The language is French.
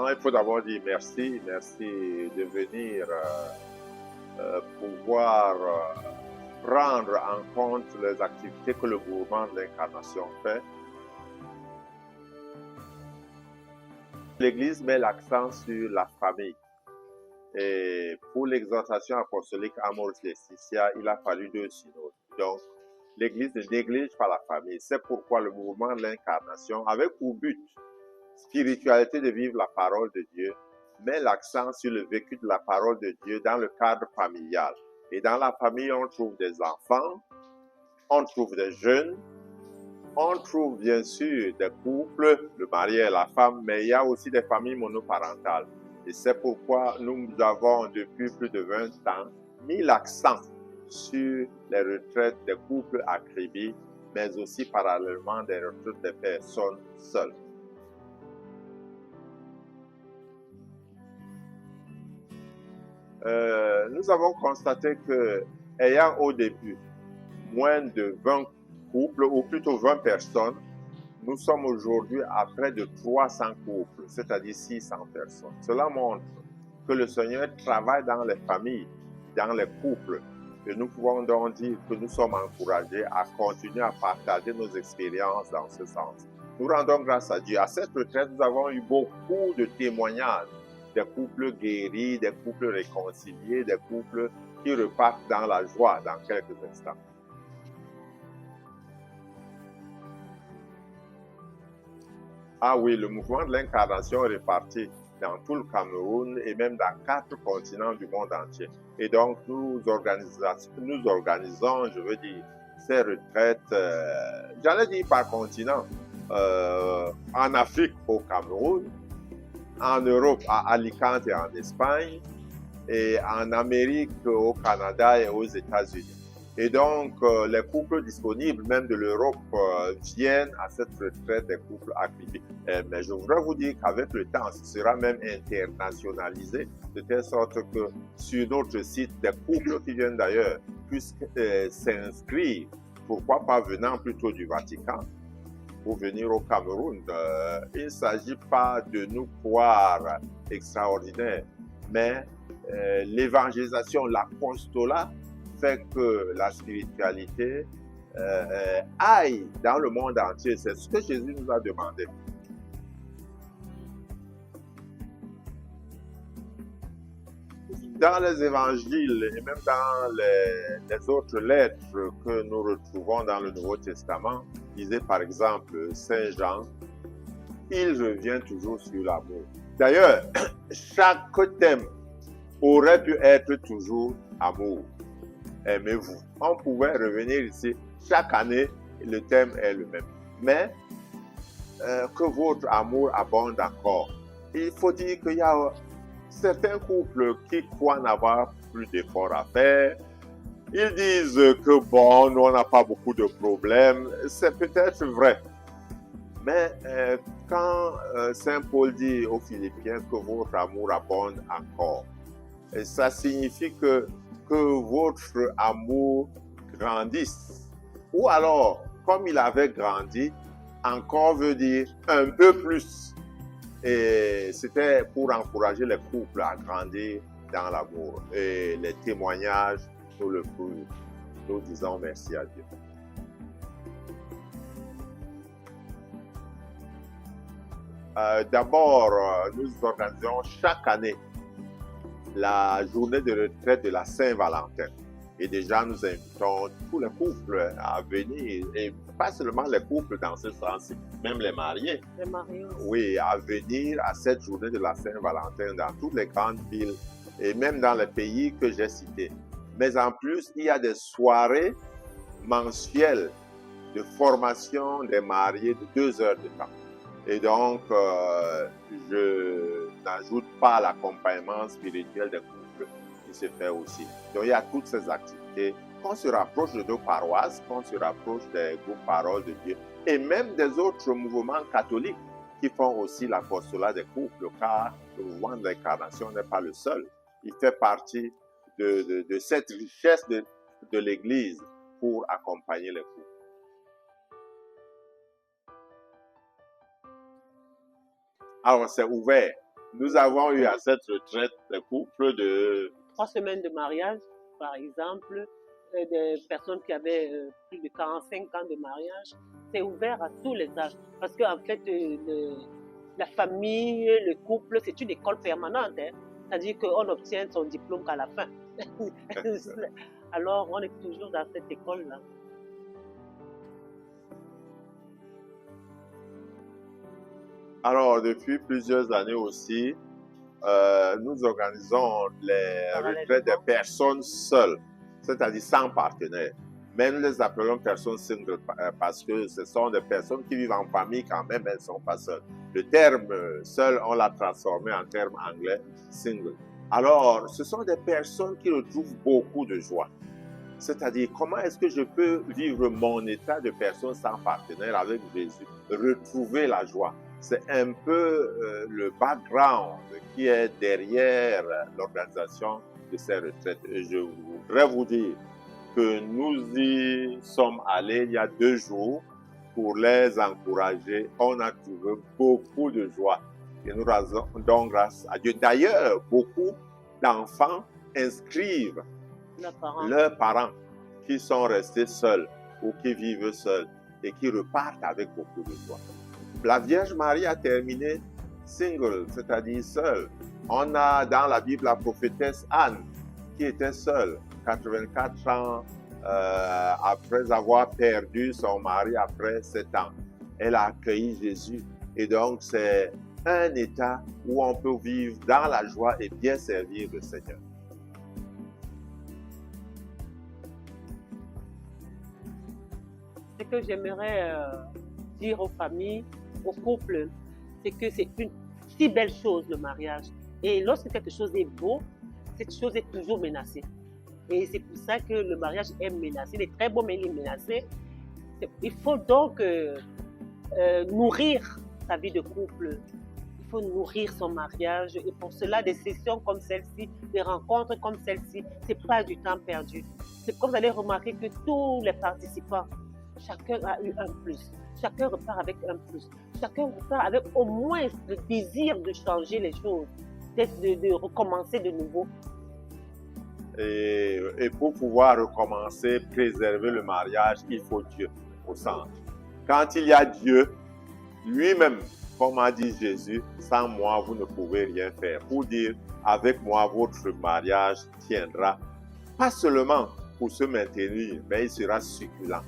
Il faut d'abord dire merci, merci de venir pouvoir prendre en compte les activités que le mouvement de l'incarnation fait. L'Église met l'accent sur la famille. Et pour l'exhortation apostolique Amoris Laetitia, il a fallu 2 synodes. Donc, l'Église ne néglige pas la famille. C'est pourquoi le mouvement de l'incarnation, avec pour but spiritualité de vivre la parole de Dieu, met l'accent sur le vécu de la parole de Dieu dans le cadre familial. Et dans la famille, on trouve des enfants, on trouve des jeunes, on trouve bien sûr des couples, le mari et la femme, mais il y a aussi des familles monoparentales. Et c'est pourquoi nous avons depuis plus de 20 ans mis l'accent sur les retraites des couples accribés, mais aussi parallèlement des retraites des personnes seules. Nous avons constaté que, ayant au début moins de 20 couples, ou plutôt 20 personnes, nous sommes aujourd'hui à près de 300 couples, c'est-à-dire 600 personnes. Cela montre que le Seigneur travaille dans les familles, dans les couples. Et nous pouvons donc dire que nous sommes encouragés à continuer à partager nos expériences dans ce sens. Nous rendons grâce à Dieu. À cette retraite, nous avons eu beaucoup de témoignages des couples guéris, des couples réconciliés, des couples qui repartent dans la joie dans quelques instants. Ah oui, le mouvement de l'incarnation est réparti dans tout le Cameroun et même dans 4 continents du monde entier. Et donc, nous organisons, je veux dire, ces retraites, j'allais dire par continent, en Afrique au Cameroun, en Europe à Alicante et en Espagne, et en Amérique au Canada et aux États-Unis. Et donc, les couples disponibles, même de l'Europe, viennent à cette retraite des couples actifs. Mais je voudrais vous dire qu'avec le temps, ce sera même internationalisé, de telle sorte que sur notre site, des couples qui viennent d'ailleurs puissent s'inscrire, pourquoi pas venant plutôt du Vatican, pour venir au Cameroun. Il ne s'agit pas de nous croire extraordinaires, mais l'évangélisation, l'apostolat, fait que la spiritualité aille dans le monde entier. C'est ce que Jésus nous a demandé. Dans les évangiles et même dans les autres lettres que nous retrouvons dans le Nouveau Testament, disait par exemple Saint Jean, il revient toujours sur l'amour. D'ailleurs, chaque thème aurait pu être toujours amour. Aimez-vous. On pouvait revenir ici. Chaque année, le thème est le même. Mais que votre amour abonde encore. Il faut dire qu'il y a certains couples qui croient n'avoir plus d'efforts à faire. Ils disent que bon, nous on n'a pas beaucoup de problèmes. C'est peut-être vrai. Mais quand Saint Paul dit aux Philippiens que votre amour abonde encore, et ça signifie que votre amour grandisse. Ou alors, comme il avait grandi, encore veut dire un peu plus. Et c'était pour encourager les couples à grandir dans l'amour. Et les témoignages nous le prouvent. Nous disons merci à Dieu. D'abord, nous organisons chaque année la journée de retraite de la Saint-Valentin. Et déjà, nous invitons tous les couples à venir, et pas seulement les couples dans ce sens, même les mariés. Les mariés aussi. Oui, à venir à cette journée de la Saint-Valentin dans toutes les grandes villes et même dans les pays que j'ai cités. Mais en plus, il y a des soirées mensuelles de formation des mariés de 2 heures de temps. Et donc, je n'ajoute pas l'accompagnement spirituel des couples qui se fait aussi. Donc, il y a toutes ces activités. Qu'on se rapproche de nos paroisses, qu'on se rapproche des groupes Paroles de Dieu et même des autres mouvements catholiques qui font aussi l'apostolat des couples, car le mouvement de l'incarnation n'est pas le seul. Il fait partie de cette richesse de l'Église pour accompagner les couples. Alors, c'est ouvert Nous avons eu à cette retraite des couples de 3 semaines de mariage, par exemple, des personnes qui avaient plus de 45 ans de mariage. C'est ouvert à tous les âges. Parce qu'en fait, la famille, le couple, c'est une école permanente. Hein. C'est-à-dire qu'on obtient son diplôme qu'à la fin. Alors, on est toujours dans cette école-là. Alors, depuis plusieurs années aussi, nous organisons les retraites des personnes seules, c'est-à-dire sans partenaire. Mais nous les appelons personnes singles parce que ce sont des personnes qui vivent en famille quand même, elles ne sont pas seules. Le terme seul, on l'a transformé en terme anglais single. Alors, ce sont des personnes qui retrouvent beaucoup de joie. C'est-à-dire, comment est-ce que je peux vivre mon état de personne sans partenaire avec Jésus? Retrouver la joie. C'est un peu le background qui est derrière l'organisation de ces retraites. Et je voudrais vous dire que nous y sommes allés il y a 2 jours pour les encourager. On a trouvé beaucoup de joie et nous rendons grâce à Dieu. D'ailleurs, beaucoup d'enfants inscrivent leurs parents qui sont restés seuls ou qui vivent seuls et qui repartent avec beaucoup de joie. La Vierge Marie a terminé single, c'est-à-dire seule. On a dans la Bible la prophétesse Anne qui était seule, 84 ans après avoir perdu son mari après 7 ans. Elle a accueilli Jésus et donc c'est un état où on peut vivre dans la joie et bien servir le Seigneur. Ce que j'aimerais dire aux familles, aux couples, c'est que c'est une si belle chose, le mariage. Et lorsque quelque chose est beau, cette chose est toujours menacée. Et c'est pour ça que le mariage est menacé. Il est très beau, mais il est menacé. Il faut donc nourrir sa vie de couple. Il faut nourrir son mariage. Et pour cela, des sessions comme celle-ci, des rencontres comme celle-ci, ce n'est pas du temps perdu. C'est comme vous allez remarquer que tous les participants, chacun a eu un plus. Chacun repart avec un plus. Chacun repart avec au moins le désir de changer les choses, de recommencer de nouveau. Et pour pouvoir recommencer, préserver le mariage, il faut Dieu au centre. Quand il y a Dieu, lui-même, comme a dit Jésus, sans moi, vous ne pouvez rien faire. Pour dire, avec moi, votre mariage tiendra, pas seulement pour se maintenir, mais il sera succulent.